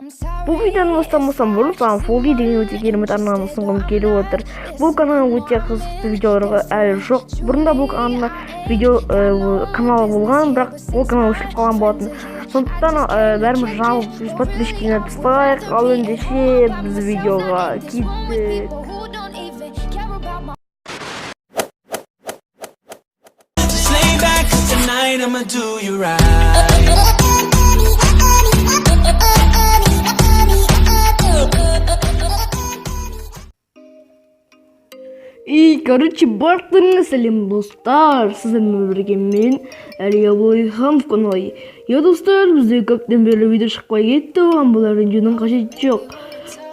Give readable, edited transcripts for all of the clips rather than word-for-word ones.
Бұл видеоны ұстамасам бұрын саған Фоги деген өте керемет арнаны ұсынғым келіп отыр. Бұл канал өте қызықты видеоларға әлі жоқ. Бұрында бұл каналы болған, бірақ ол канал өшіп қалған болатын. Сондықтан бәріміз жабып подписчикіне тастайық. Ал ендеше біз видеоға кеттік. I'ma do you right. Короче, барлықтарыңа сәлем достар, сіздермен бірге мен Әлия Абылайханов каналы. Достар, бізде көптен бері видео шықпай кетті, оған бұл видеоның қажеті жоқ.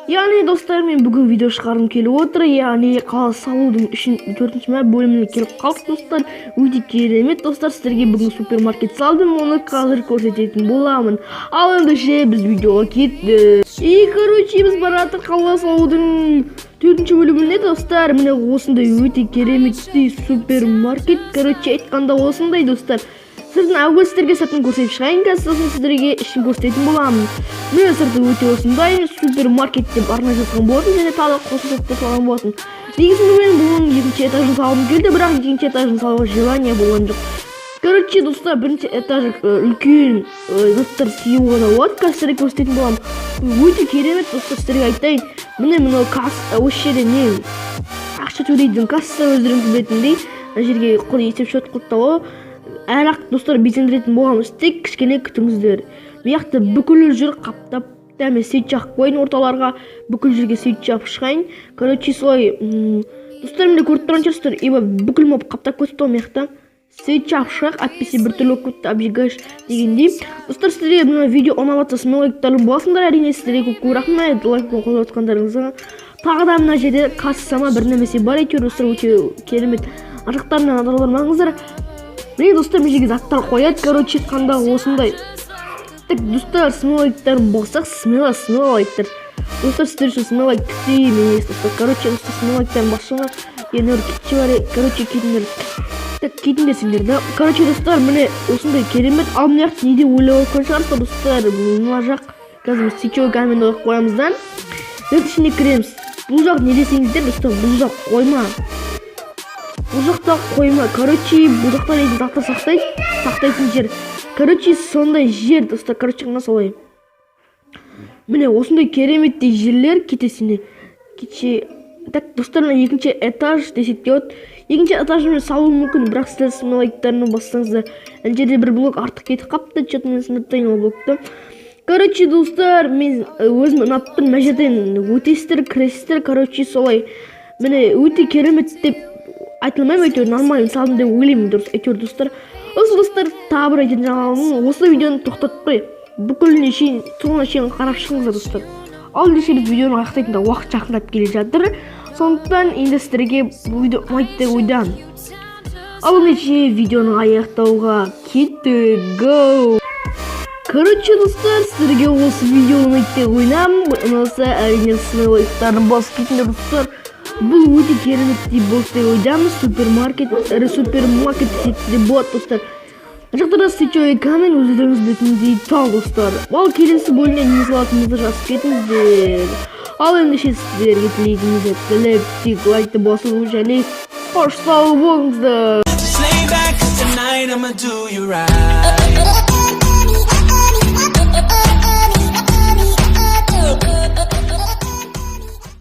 Яғни достар, мен бүгін видео шығарғым келіп отыр. Яғни қала салудың 4-ші бөліміне келіп қалдық достар. Өте керемет достар, сіздерге бүгін супермаркет салдым, оны қазір көрсететін боламын. Ал ендеше біз видеоға кеттік. Короче, біз баратыр қала салудың 4-ші бөліміне достар. Міне осындай өте кереметтей супермаркет. Короче, айтқанда осындай достар. Сыртын әуел сіздерге сыртын көрсетіп шығайын, сосын сіздерге ішін көрсететін боламын. Міне сырты өте осындай супермаркет деп арнайы жазған болатын, және тағы қосымша деп салған болатын. Негізінде мен бұның екінші этажын салғым келді, бірақ екінші этажын салуға желание болған жоқ. Короче, достар, бірінші этажы үлкен заттар сыюға да болады, сіздерге көрсететін боламын. Өте керемет достар, сіздерге айтайын. Міне мынау касса, осы жерде не ақша төлейтін касса өздеріңіз білетіндей, мына жерге құр есеп-шот құттауы. Әрақ достар безендіретін боламыз, тек кішкене күтіңіздер. Мияқты бүкіл жүр қаптап, дәме сейт жақып қойын орталарға, бүкіл жүрге сейт жақып шығайын. Короче, солай, достар мені көріп тұрған жүрістер, бүкіл моп қаптап көтіпті мияқта. Сейт жақып шығақ, әтпесе бір түрлі көтті абжигаш дегендей. Достар, сіздерге бұны видео ұнаватса сымен лайктарын боласыңдар, әрине сіздерге көп рахмет, лайкпен қойып отқандарыңызға. Тағы да мына жерде кассама бір немесе бар әйтеуір, достар өте керемет. Аржақтарынан адалармаңыздар. Міне достар, мен жерге заттар қояды, короче, қанда осындай. Так, достар, смелайктарын болсақ, смелайктар. Достар, сіздер үшін смелайк күтейін емес, достар. Короче, достар, смелайктарын басшыңа, енер кетші бар, короче, кетіндер. Так, кетіндер сендер, да. Короче, достар, міне осындай керемет. Ал мына жақ неде ойлау өткен шығарсыздар, достар. Мына жақ, қазір сетеуі каменді қоямыздан. Рет ішіне кіреміз. Бұл жақ не десеңіздер, достар, бұл жақ қойма. Бұл жақта қойма, короче, бұл жақта нетін заттар сақтайтын жер. Короче, сондай жер, достар, короче, ғана солай. Міне, осындай кереметтей жерлер кетесіне. Так, достар, екінші этаж десек от. Екінші этажын салу мүмкін, бірақ сіздер смелайктарына бассаңыздар. Ән жерде бір блок артық кетіп қапты, чөт мен сыныптайын ол блокты. Короче, достар, мен өзім ұнаппын, мә жерден өтестір, крестір, короче, солай. Міне, өте керемет деп айтылмайым, әйтеуір нормально салдым деп ойлаймын, дұрыс, әйтеуір достар. Осы достар, тағы бір айтатын жаңалығым, осы видеоны тоқтатпай, бүкіліне шейін, соңына шейін қарап шығыңыздар достар. Ал ендеше біз видеоны аяқтайтында уақыт жақындап келе жатыр. Сондықтан енді сіздерге бұл видео ұнайды деп ойдам. Ал ендеше видеоны аяқтауға кеттік, go! Короче, достар, сіздерге осы видеоны ұнайды деп ойдам. Ұнаса әрине смелайктарын басып кетіңдер достар. Бұл өте кереметтей болды деп ойдамыз. Супермаркет сетінде болады достар. Жақтарда сетеуі камен өздеріңіз білетіндей тал достар. Ал келесі бөліне не салатыныңызды жазып кетіңіздер. Ал ендеше сіздерге тілейтініңізді тілеп, тек лайкты басу және қош сау болыңыздар.